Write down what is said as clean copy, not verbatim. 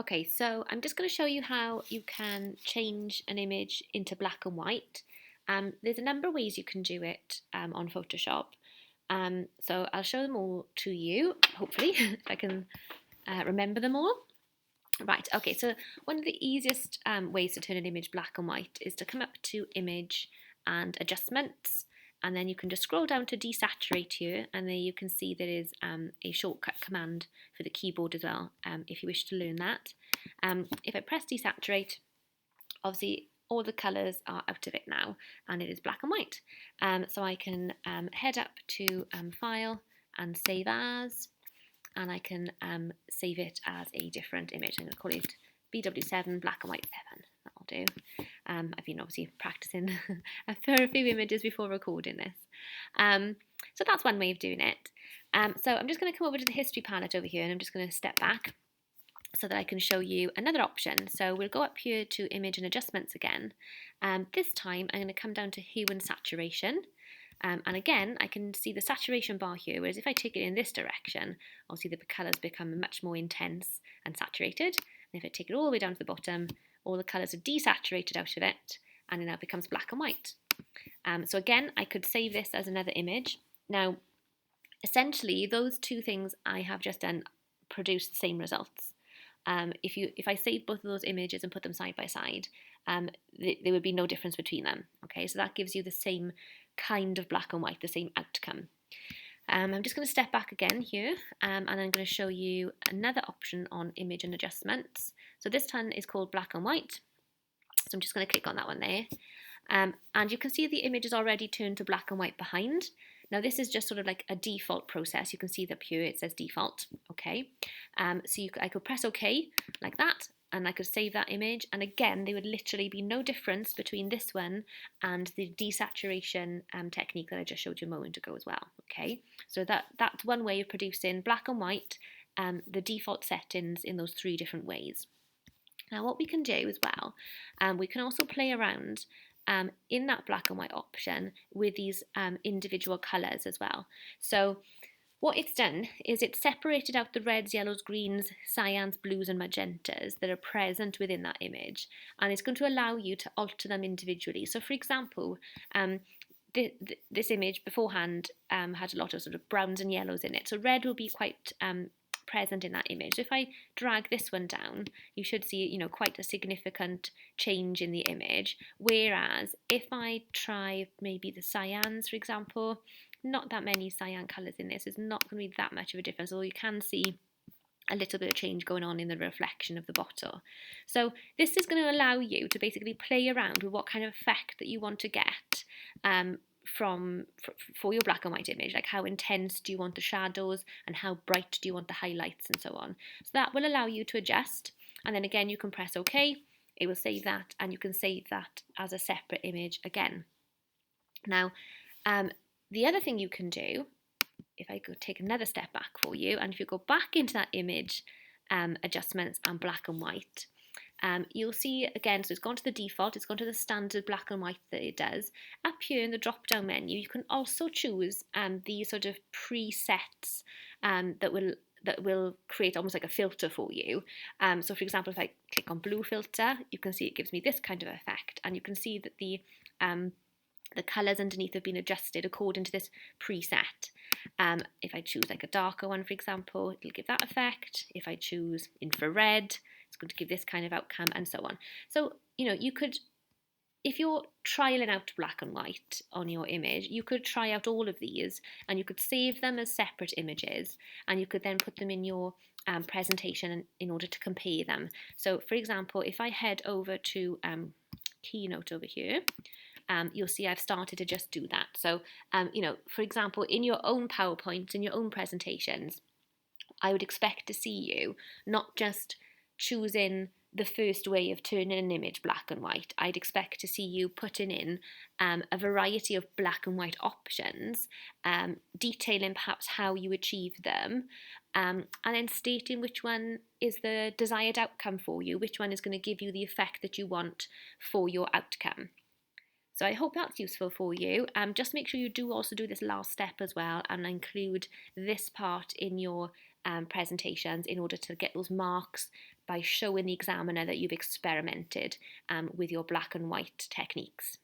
Okay, so I'm just going to show you how you can change an image into black and white. There's a number of ways you can do it on Photoshop. So I'll show them all to you, hopefully, if I can remember them all. Right, okay, so one of the easiest ways to turn an image black and white is to come up to Image and Adjustments, and then you can just scroll down to Desaturate here, and there you can see there is a shortcut command for the keyboard as well, if you wish to learn that. If I press Desaturate, obviously all the colours are out of it now, and it is black and white. So I can head up to File and Save As, and I can save it as a different image. I'm going to call it BW7 black and white 7. That'll do. I've been obviously practicing for a few images before recording this. So that's one way of doing it. So I'm just going to come over to the history palette over here, and I'm just going to step back so that I can show you another option. So we'll go up here to Image and Adjustments again. This time I'm going to come down to Hue and Saturation. And again, I can see the saturation bar here, whereas if I take it in this direction, obviously the colours become much more intense and saturated. And if I take it all the way down to the bottom, all the colours are desaturated out of it, and it now becomes black and white. So again, I could save this as another image. Now, essentially, those two things I have just done produce the same results. If I save both of those images and put them side by side, there would be no difference between them. Okay, so that gives you the same kind of black and white, the same outcome. I'm just going to step back again here, and I'm going to show you another option on Image and Adjustments. So this one is called black and white. So I'm just going to click on that one there. And you can see the image is already turned to black and white behind. Now this is just sort of like a default process. You can see that here it says default, okay? So I could press OK like that, and I could save that image, and again there would literally be no difference between this one and the desaturation technique that I just showed you a moment ago as well, okay? So that's one way of producing black and white, the default settings in those three different ways. Now what we can do as well, we can also play around in that black and white option with these individual colours as well. So what it's done is it's separated out the reds, yellows, greens, cyans, blues and magentas that are present within that image, and it's going to allow you to alter them individually. So for example, this image beforehand had a lot of sort of browns and yellows in it, so red will be quite present in that image. So if I drag this one down, you should see, quite a significant change in the image, whereas if I try maybe the cyans, for example, not that many cyan colours in this. There's not going to be that much of a difference, although you can see a little bit of change going on in the reflection of the bottle. So this is going to allow you to basically play around with what kind of effect that you want to get for your black and white image, like how intense do you want the shadows and how bright do you want the highlights and so on. So that will allow you to adjust, and then again you can press OK, it will save that, and you can save that as a separate image again. Now, the other thing you can do, if I go take another step back for you, and if you go back into that image adjustments and black and white, you'll see again, so it's gone to the default, it's gone to the standard black and white that it does. Up here in the drop down menu, you can also choose these sort of presets that will create almost like a filter for you. So for example, if I click on blue filter, you can see it gives me this kind of effect, and you can see that the colours underneath have been adjusted according to this preset. If I choose like a darker one, for example, it'll give that effect. If I choose infrared, it's going to give this kind of outcome, and so on. So, you could, if you're trialing out black and white on your image, you could try out all of these, and you could save them as separate images, and you could then put them in your presentation in order to compare them. So, for example, if I head over to Keynote over here, you'll see I've started to just do that. So, for example, in your own PowerPoint, in your own presentations, I would expect to see you not just choosing the first way of turning an image black and white. I'd expect to see you putting in a variety of black and white options, detailing perhaps how you achieve them, and then stating which one is the desired outcome for you, which one is going to give you the effect that you want for your outcome. So I hope that's useful for you. Just make sure you do also do this last step as well, and include this part in your presentations in order to get those marks by showing the examiner that you've experimented with your black and white techniques.